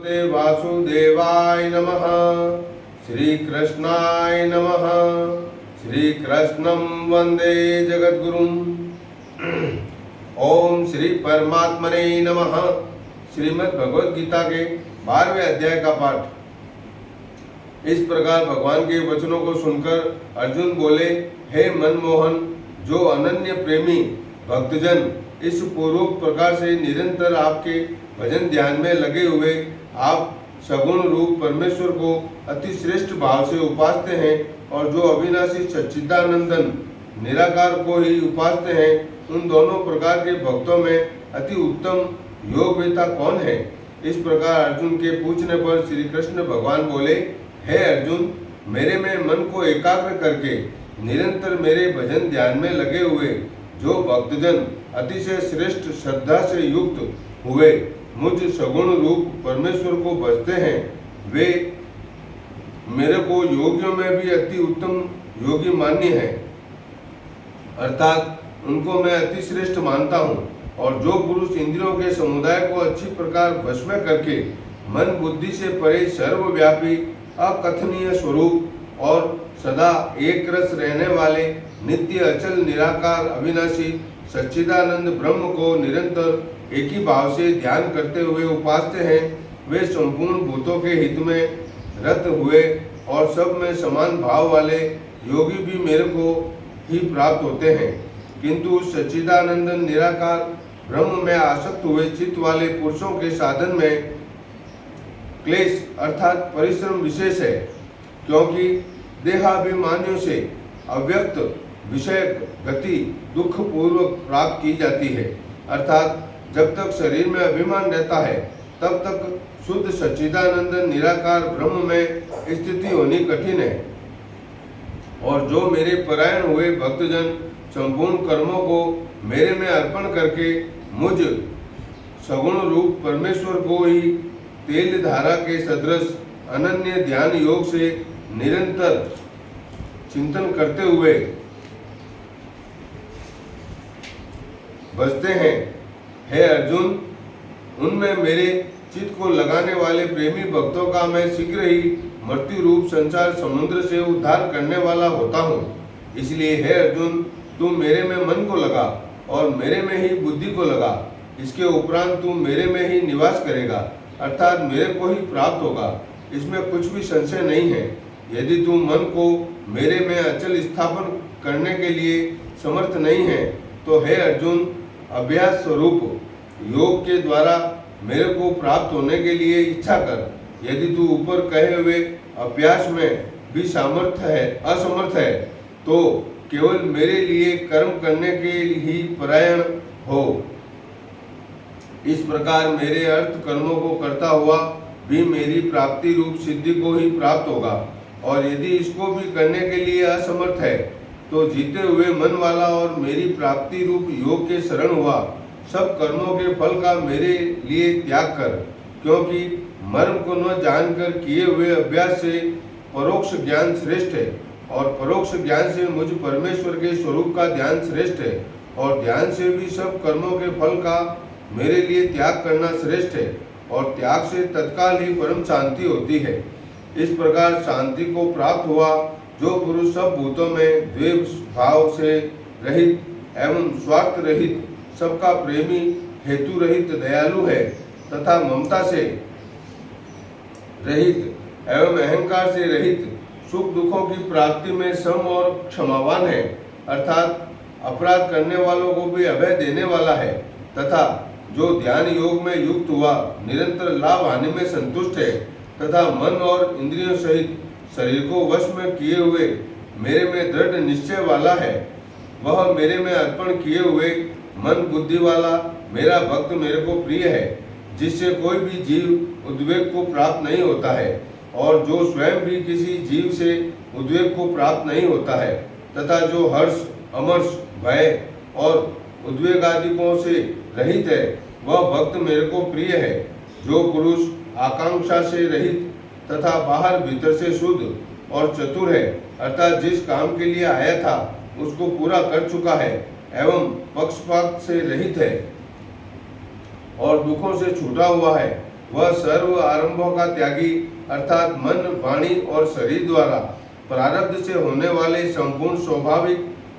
वासुदेवाय नमः। श्री कृष्णाय नमः। श्री कृष्णं वंदे जगद्गुरुम्। ओम श्री परमात्मने नमः। श्रीमद् भगवद गीता के 12वें अध्याय का पाठ। इस प्रकार भगवान के वचनों को सुनकर अर्जुन बोले, हे मनमोहन, जो अनन्य प्रेमी भक्तजन इस पूर्वोक्त प्रकार से निरंतर आपके भजन ध्यान में लगे हुए आप सगुण रूप परमेश्वर को अति श्रेष्ठ भाव से उपासते हैं और जो अविनाशी सच्चिदानंदन निराकार को ही उपासते हैं, उन दोनों प्रकार के भक्तों में अति उत्तम योगवेता कौन है? इस प्रकार अर्जुन के पूछने पर श्री कृष्ण भगवान बोले, हे अर्जुन, मेरे में मन को एकाग्र करके निरंतर मेरे भजन ध्यान में लगे हुए जो भक्तजन अतिशय श्रेष्ठ श्रद्धा से युक्त हुए मुझ सगुण रूप परमेश्वर को भजते हैं, वे मेरे को योगियों में भी अति उत्तम योगी मान्य है, अर्थात उनको मैं अति श्रेष्ठ मानता हूँ। और जो पुरुष इंद्रियों के समुदाय को अच्छी प्रकार वश में करके मन बुद्धि से परे सर्वव्यापी अकथनीय स्वरूप और सदा एक रस रहने वाले नित्य अचल निराकार अविनाशी सच्चिदानंद ब्रह्म को निरंतर एक ही भाव से ध्यान करते हुए उपासते हैं, वे संपूर्ण भूतों के हित में रत हुए और सब में समान भाव वाले योगी भी मेरे को ही प्राप्त होते हैं। किंतु सच्चिदानंद निराकार ब्रह्म में आसक्त हुए चित्त वाले पुरुषों के साधन में क्लेश अर्थात परिश्रम विशेष है, क्योंकि देहाभिमानियों से अव्यक्त विषय गति दुख पूर्वक प्राप्त की जाती है, अर्थात जब तक शरीर में अभिमान रहता है तब तक शुद्ध सच्चिदानंद निराकार ब्रह्म में स्थिति होनी कठिन है। और जो मेरे परायण हुए भक्तजन संपूर्ण कर्मों को मेरे में अर्पण करके मुझ सगुण रूप परमेश्वर को ही तेल धारा के सदृश अनन्य ध्यान योग से निरंतर चिंतन करते हुए बसते हैं, हे अर्जुन, उनमें मेरे चित्त को लगाने वाले प्रेमी भक्तों का मैं शीघ्र ही मृत्यु रूप संसार समुद्र से उद्धार करने वाला होता हूँ। इसलिए हे अर्जुन, तुम मेरे में मन को लगा और मेरे में ही बुद्धि को लगा। इसके उपरांत तुम मेरे में ही निवास करेगा, अर्थात मेरे को ही प्राप्त होगा, इसमें कुछ भी संशय नहीं है। यदि तुम मन को मेरे में अचल स्थापन करने के लिए समर्थ नहीं है तो हे अर्जुन, अभ्यास स्वरूप योग के द्वारा मेरे को प्राप्त होने के लिए इच्छा कर। यदि तू ऊपर कहे हुए अभ्यास में भी असमर्थ है तो केवल मेरे लिए कर्म करने के ही परायण हो। इस प्रकार मेरे अर्थ कर्मों को करता हुआ भी मेरी प्राप्ति रूप सिद्धि को ही प्राप्त होगा। और यदि इसको भी करने के लिए असमर्थ है तो जीते हुए मन वाला और मेरी प्राप्ति रूप योग के शरण हुआ सब कर्मों के फल का मेरे लिए त्याग कर, क्योंकि मर्म को न जानकर किए हुए अभ्यास से परोक्ष ज्ञान श्रेष्ठ है और परोक्ष ज्ञान से मुझ परमेश्वर के स्वरूप का ध्यान श्रेष्ठ है और ध्यान से भी सब कर्मों के फल का मेरे लिए त्याग करना श्रेष्ठ है और त्याग से तत्काल ही परम शांति होती है। इस प्रकार शांति को प्राप्त हुआ जो पुरुष सब भूतों में द्वेष भाव से रहित एवं स्वार्थ रहित, सबका प्रेमी, हेतु रहित, दयालु है तथा ममता से रहित एवं अहंकार से रहित, सुख दुखों की प्राप्ति में सम और क्षमावान है, अर्थात अपराध करने वालों को भी अभय देने वाला है, तथा जो ध्यान योग में युक्त हुआ निरंतर लाभ हानि में संतुष्ट है तथा मन और इंद्रियों सहित शरीर को वश में किए हुए मेरे में दृढ़ निश्चय वाला है, वह मेरे में अर्पण किए हुए मन बुद्धि वाला मेरा भक्त मेरे को प्रिय है, जिससे कोई भी जीव उद्वेग को प्राप्त नहीं होता है और जो स्वयं भी किसी जीव से उद्वेग को प्राप्त नहीं होता है, तथा जो हर्ष, अमर्ष, भय और उद्वेग आदिकों से रहित है, वह भक्त मेरे को प्रिय है। जो पुरुष आकांक्षा से रहित तथा बाहर भीतर से शुद्ध और चतुर है, अर्थात जिस काम के लिए आया था उसको पूरा कर चुका है एवं पक्षपात से रहित है और दुखों से छूटा हुआ है, वह सर्व आरंभों का त्यागी अर्थात मन, वाणी और शरीर द्वारा प्रारब्ध से होने वाले संपूर्ण स्वाभाविक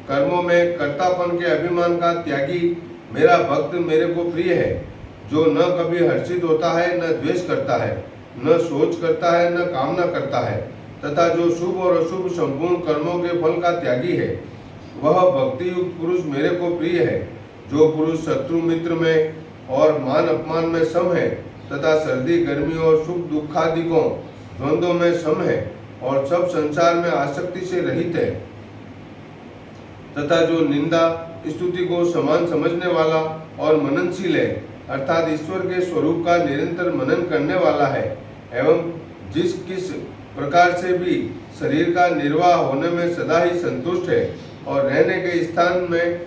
कर्मों में कर्तापन के अभिमान का त्यागी मेरा भक्त मेरे को प्रिय है, जो न कभी हर्षित होता है, न द्वेष करता है, न सोच करता है, न कामना करता है, तथा जो शुभ और अशुभ संपूर्ण कर्मों के फल का त्यागी है, वह भक्ति युक्त पुरुष मेरे को प्रिय है। जो पुरुष शत्रु मित्र में और मान अपमान में सम है, तथा सर्दी गर्मी और सुख दुखादिकों द्वंद्वों में सम है, और सब संसार में आसक्ति से रहित है, तथा जो निंदा स्तुति को समान समझने वाला और मननशील है, अर्थात ईश्वर के स्वरूप का निरंतर मनन करने वाला है, एवं जिस किस प्रकार से भी शरीर का निर्वाह होने में सदा ही संतुष्ट है और रहने के स्थान में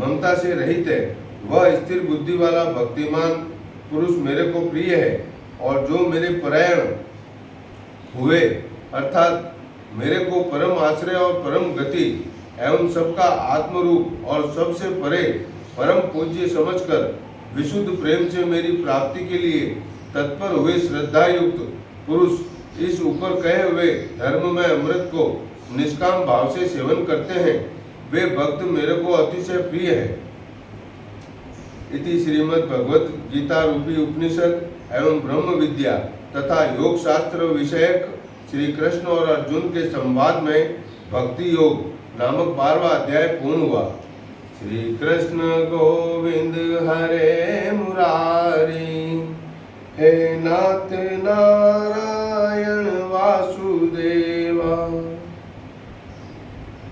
ममता से रहित है, वह स्थिर बुद्धि वाला भक्तिमान पुरुष मेरे को प्रिय है। और जो मेरे परायण हुए अर्थात मेरे को परम आश्रय और परम गति एवं सबका आत्मरूप और सबसे परे परम पूज्य समझकर विशुद्ध प्रेम से मेरी प्राप्ति के लिए तत्पर हुए श्रद्धा युक्त पुरुष इस ऊपर कहे हुए धर्म में अमृत को निष्काम भाव से सेवन करते हैं, वे भक्त मेरे को अतिशय प्रिय है। इति श्रीमद् भगवत गीता रूपी उपनिषद एवं ब्रह्म विद्या तथा योग शास्त्र विषयक श्री कृष्ण और अर्जुन के संवाद में भक्ति योग नामक 12वां अध्याय पूर्ण हुआ। श्री कृष्ण गोविंद हरे मुरारी, हे नाथ नारायण वासु